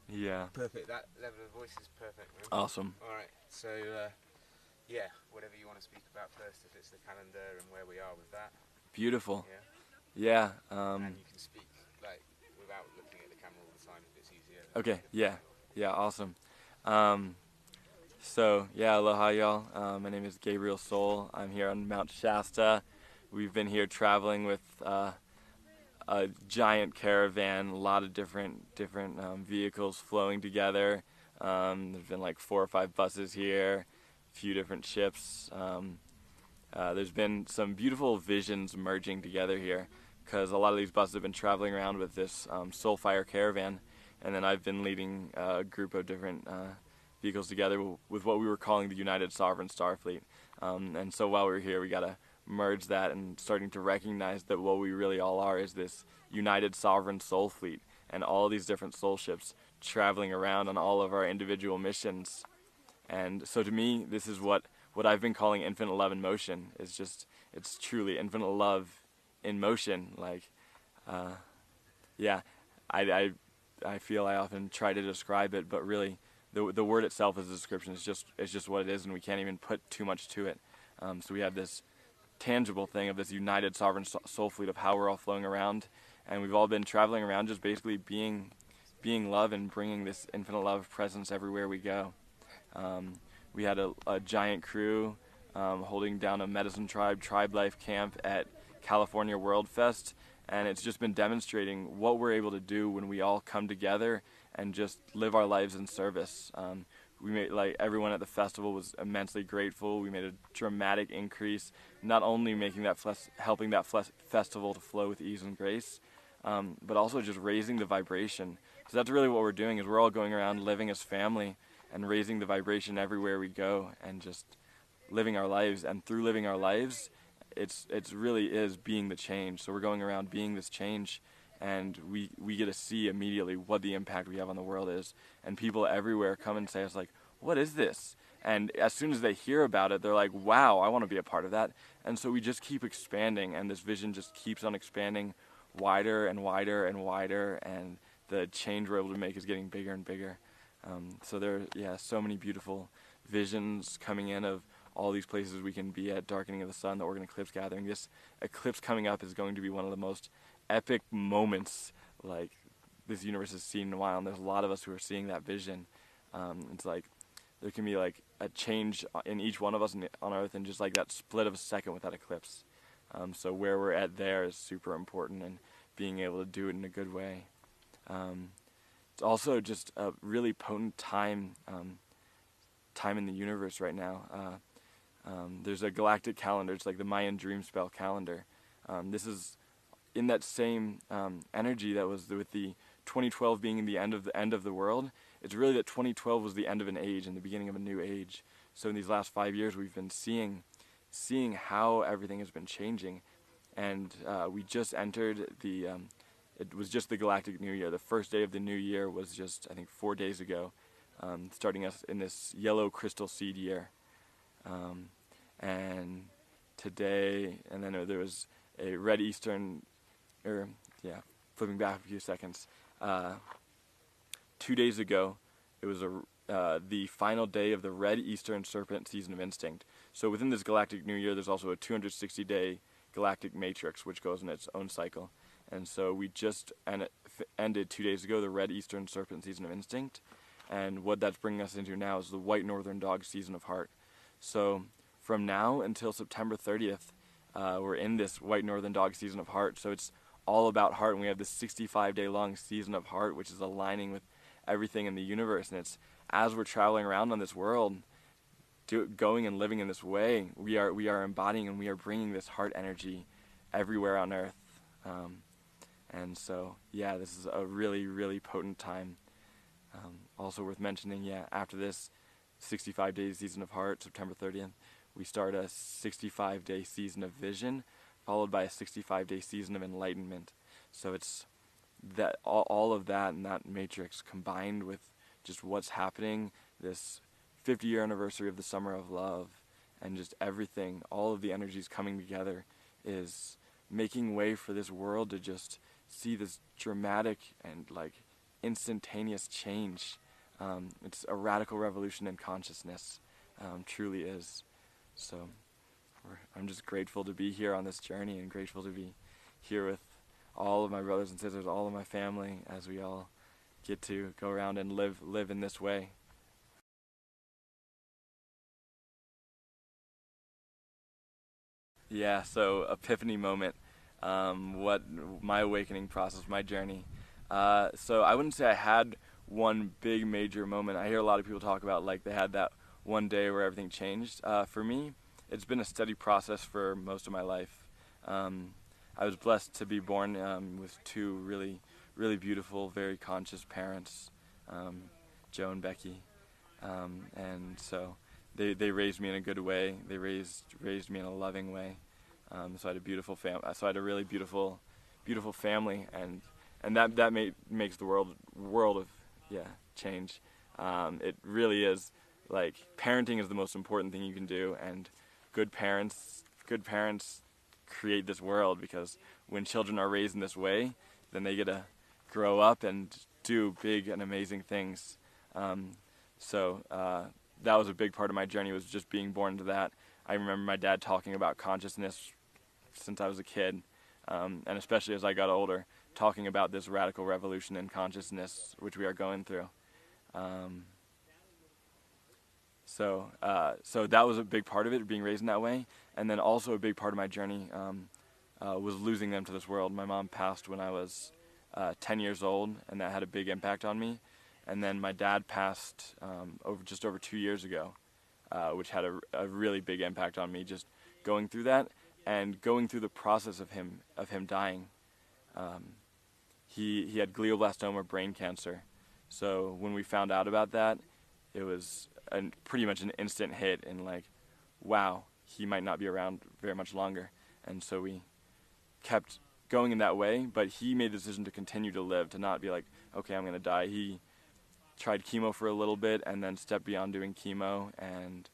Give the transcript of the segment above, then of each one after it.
Yeah. Perfect. That level of voice is perfect, man. Awesome. All right. So, yeah, whatever you want to speak about first, if it's the calendar and where we are with that. Beautiful. Yeah. Yeah. And you can speak like without looking at the camera all the time if it's easier. Okay. Yeah. Yeah. Awesome. Um, so yeah, aloha y'all. My name is Gabriel Sol. I'm here on Mount Shasta. We've been here traveling with a giant caravan, a lot of different vehicles flowing together. There's been like 4 or 5 buses here, a few different ships. There's been some beautiful visions merging together here because a lot of these buses have been traveling around with this Soulfire caravan, and then I've been leading a group of different vehicles together with what we were calling the United Sovereign Starfleet. And so while we were here, we got to merge that and starting to recognize that what we really all are is this United Sovereign Soul Fleet and all these different soul ships traveling around on all of our individual missions. And so to me, this is what I've been calling infinite love in motion. It's truly infinite love in motion. Like, yeah, I feel I often try to describe it, but really the word itself is a description. It's just what it is, and we can't even put too much to it. So we have this tangible thing of this united sovereign soul fleet of how we're all flowing around, and we've all been traveling around just basically being love and bringing this infinite love presence everywhere we go. We had a giant crew holding down a medicine tribe life camp at California World Fest, and it's just been demonstrating what we're able to do when we all come together and just live our lives in service. We made, like, everyone at the festival was immensely grateful. We made a dramatic increase, not only making that helping that festival to flow with ease and grace, but also just raising the vibration. So that's really what we're doing, is we're all going around living as family and raising the vibration everywhere we go and just living our lives. And through living our lives, it's really is being the change. So we're going around being this change, and we get to see immediately what the impact we have on the world is. And people everywhere come and say, it's like, what is this? And as soon as they hear about it, they're like, wow, I want to be a part of that. And so we just keep expanding, and this vision just keeps on expanding wider and wider and wider, and the change we're able to make is getting bigger and bigger. So there are, so many beautiful visions coming in of all these places we can be at: darkening of the sun, the Oregon eclipse gathering. This eclipse coming up is going to be one of the most epic moments like this universe has seen in a while, and there's a lot of us who are seeing that vision. It's like there can be like a change in each one of us on Earth in just like that split of a second with that eclipse. So where we're at there is super important, and being able to do it in a good way. It's also just a really potent time in the universe right now. There's a galactic calendar. It's like the Mayan dream spell calendar. This is in that same energy that was with the 2012 being the end of the world. It's really that 2012 was the end of an age and the beginning of a new age. So in these last 5 years, we've been seeing how everything has been changing, and we just entered the. It was just the Galactic New Year. The first day of the new year was just, I think, 4 days ago, starting us in this yellow crystal seed year. And today, and then there was a red Eastern, flipping back a few seconds. 2 days ago, it was the final day of the red Eastern Serpent season of Instinct. So within this Galactic New Year, there's also a 260-day galactic matrix, which goes in its own cycle. And so we just ended 2 days ago the red Eastern Serpent season of Instinct, and what that's bringing us into now is the white Northern Dog season of Heart. So from now until September 30th, we're in this white Northern Dog season of Heart. So it's all about heart, and we have this 65-day long season of Heart, which is aligning with everything in the universe. And it's as we're traveling around on this world, going and living in this way, we are embodying and we are bringing this heart energy everywhere on Earth. And so, this is a really, really potent time. Also worth mentioning, after this 65-day season of Heart, September 30th, we start a 65-day season of Vision, followed by a 65-day season of Enlightenment. So it's that all of that and that matrix combined with just what's happening, this 50-year anniversary of the Summer of Love, and just everything, all of the energies coming together is making way for this world to just see this dramatic and like instantaneous change. It's a radical revolution in consciousness, truly is. So I'm just grateful to be here on this journey, and grateful to be here with all of my brothers and sisters, all of my family, as we all get to go around and live in this way. Yeah, so epiphany moment, what my awakening process, my journey. So I wouldn't say I had one big major moment. I hear a lot of people talk about like they had that one day where everything changed. For me, it's been a steady process for most of my life. I was blessed to be born with two really beautiful, very conscious parents, Joe and Becky, and so they raised me in a good way. They raised me in a loving way. So I had a beautiful So I had a really beautiful family, and that makes the world of change. It really is, like, parenting is the most important thing you can do, and good parents create this world, because when children are raised in this way, then they get to grow up and do big and amazing things. So that was a big part of my journey, was just being born into that. I remember my dad talking about consciousness since I was a kid, and especially as I got older, talking about this radical revolution in consciousness which we are going through. So that was a big part of it, being raised in that way. And then also a big part of my journey was losing them to this world. My mom passed when I was 10 years old, and that had a big impact on me. And then my dad passed just over 2 years ago, which had a really big impact on me, just going through that and going through the process of him dying. He had glioblastoma, brain cancer. So when we found out about that, it was pretty much an instant hit, and like, wow, he might not be around very much longer. And so we kept going in that way, but he made the decision to continue to live, to not be like, okay, I'm going to die. He tried chemo for a little bit and then stepped beyond doing chemo and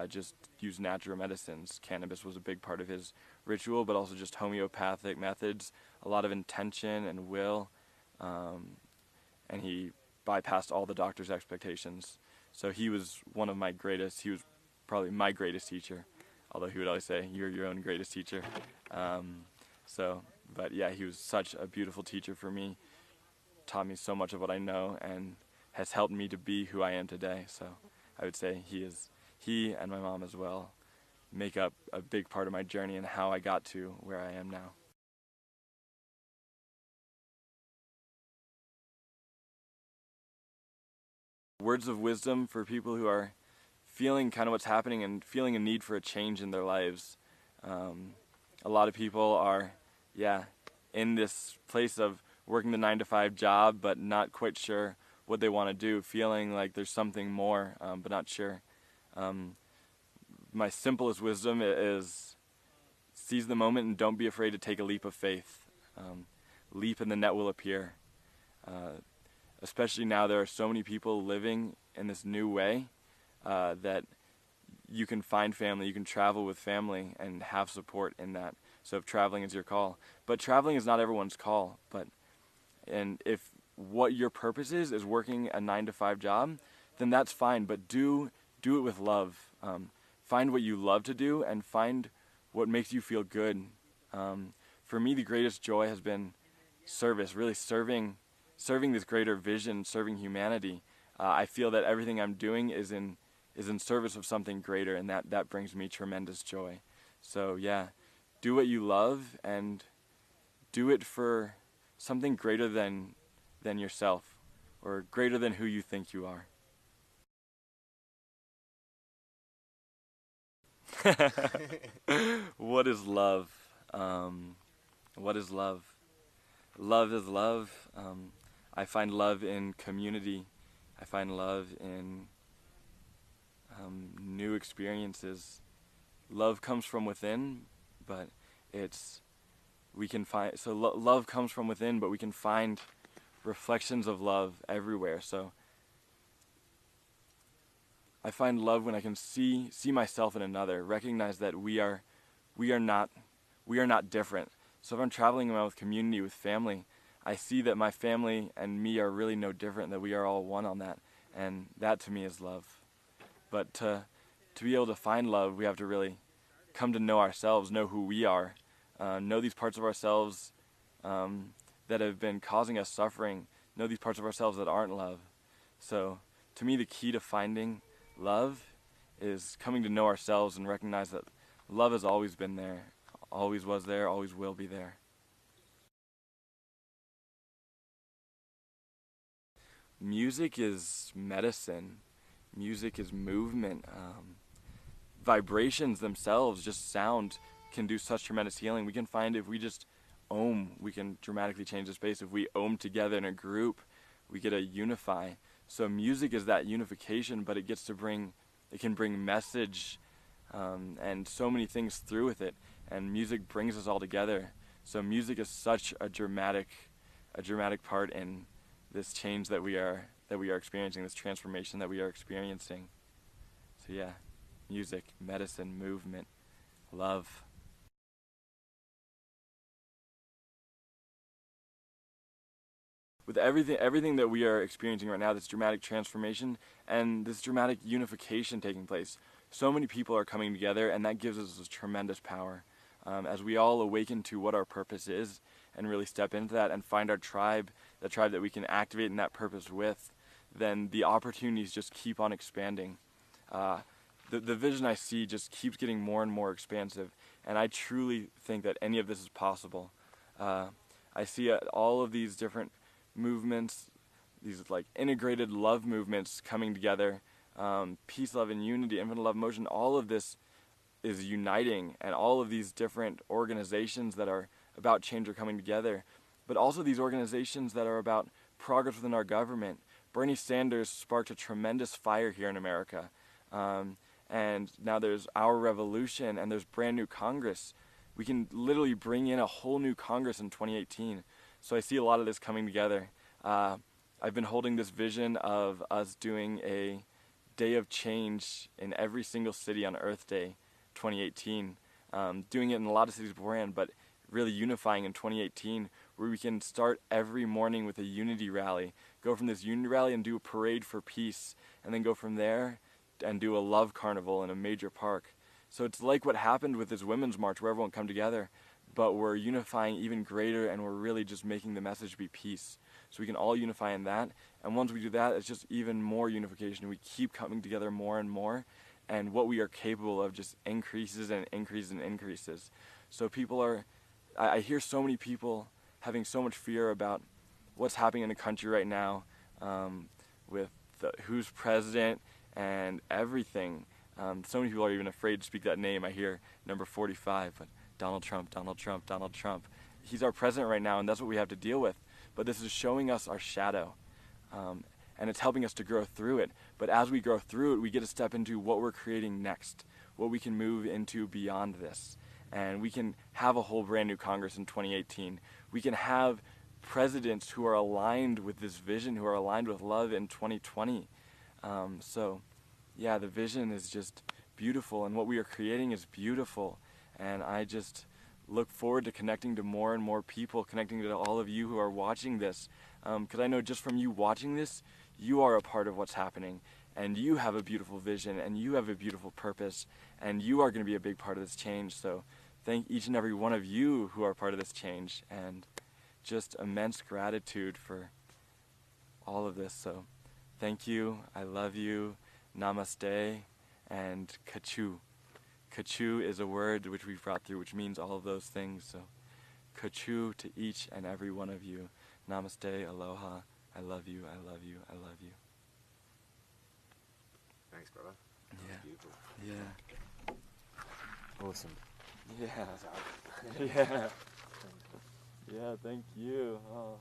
just used natural medicines. Cannabis was a big part of his ritual, but also just homeopathic methods, a lot of intention and will, and he bypassed all the doctor's expectations. So he was he was probably my greatest teacher, although he would always say, you're your own greatest teacher. But yeah, he was such a beautiful teacher for me, taught me so much of what I know, and has helped me to be who I am today. So I would say he and my mom as well make up a big part of my journey and how I got to where I am now. Words of wisdom for people who are feeling kind of what's happening and feeling a need for a change in their lives. A lot of people are, in this place of working the 9-to-5 job, but not quite sure what they want to do, feeling like there's something more, but not sure. My simplest wisdom is seize the moment and don't be afraid to take a leap of faith. Leap and the net will appear. Especially now, there are so many people living in this new way that you can find family, you can travel with family and have support in that. So if traveling is your call, but traveling is not everyone's call. And if what your purpose is working a 9-to-5 job, then that's fine. But do it with love. Find what you love to do and find what makes you feel good. For me, the greatest joy has been service, really serving this greater vision, serving humanity. I feel that everything I'm doing is in service of something greater, and that brings me tremendous joy. So yeah, do what you love and do it for something greater than yourself, or greater than who you think you are. What is love? What is love? Love is love. I find love in community. I find love in new experiences. Love comes from within, but love comes from within, but we can find reflections of love everywhere. So I find love when I can see myself in another, recognize that we are not different. So if I'm traveling around with community, with family, I see that my family and me are really no different, that we are all one on that, and that to me is love. But to be able to find love, we have to really come to know ourselves, know who we are, know these parts of ourselves that have been causing us suffering, know these parts of ourselves that aren't love. So to me, the key to finding love is coming to know ourselves and recognize that love has always been there, always was there, always will be there. Music is medicine. Music is movement. Vibrations themselves, just sound, can do such tremendous healing. We can find if we just we can dramatically change the space. If we together in a group, we get to unify. So music is that unification, but it can bring message and so many things through with it. And music brings us all together. So music is such a dramatic part in this change that we are experiencing, this transformation that we are experiencing. So yeah, music, medicine, movement, love. With everything that we are experiencing right now, this dramatic transformation and this dramatic unification taking place, so many people are coming together, and that gives us this tremendous power. As we all awaken to what our purpose is and really step into that and find our tribe, the tribe that we can activate in that purpose with, then the opportunities just keep on expanding. The vision I see just keeps getting more and more expansive, and I truly think that any of this is possible. I see all of these different movements, these like integrated love movements coming together, peace, love, and unity, infinite love, motion, all of this is uniting, and all of these different organizations that are about change are coming together, but also these organizations that are about progress within our government. Bernie Sanders sparked a tremendous fire here in America, and now there's our revolution, and there's brand new Congress. We can literally bring in a whole new Congress in 2018. So I see a lot of this coming together. I've been holding this vision of us doing a day of change in every single city on Earth Day 2018, doing it in a lot of cities beforehand, but really unifying in 2018, where we can start every morning with a unity rally, go from this unity rally and do a parade for peace, and then go from there and do a love carnival in a major park. So it's like what happened with this Women's March, where everyone come together, but we're unifying even greater, and we're really just making the message be peace. So we can all unify in that, and once we do that, it's just even more unification. We keep coming together more and more, and what we are capable of just increases and increases and increases. So I hear so many people having so much fear about what's happening in the country right now, with who's president and everything. So many people are even afraid to speak that name. I hear number 45, but Donald Trump, Donald Trump, Donald Trump. He's our president right now, and that's what we have to deal with. But this is showing us our shadow, and it's helping us to grow through it. But as we grow through it, we get to step into what we're creating next, what we can move into beyond this. And we can have a whole brand new Congress in 2018. We can have presidents who are aligned with this vision, who are aligned with love in 2020. So, yeah, the vision is just beautiful, and what we are creating is beautiful. And I just look forward to connecting to more and more people, connecting to all of you who are watching this. Because I know just from you watching this, you are a part of what's happening. And you have a beautiful vision, and you have a beautiful purpose, and you are going to be a big part of this change. So thank each and every one of you who are part of this change, and just immense gratitude for all of this. So thank you, I love you, namaste, and kachu. Kachu is a word which we've brought through, which means all of those things. So kachu to each and every one of you. Namaste, aloha, I love you, I love you, I love you. Thanks, brother. Yeah. Beautiful. Yeah. Awesome. Yeah. Yeah. Yeah, thank you. Oh.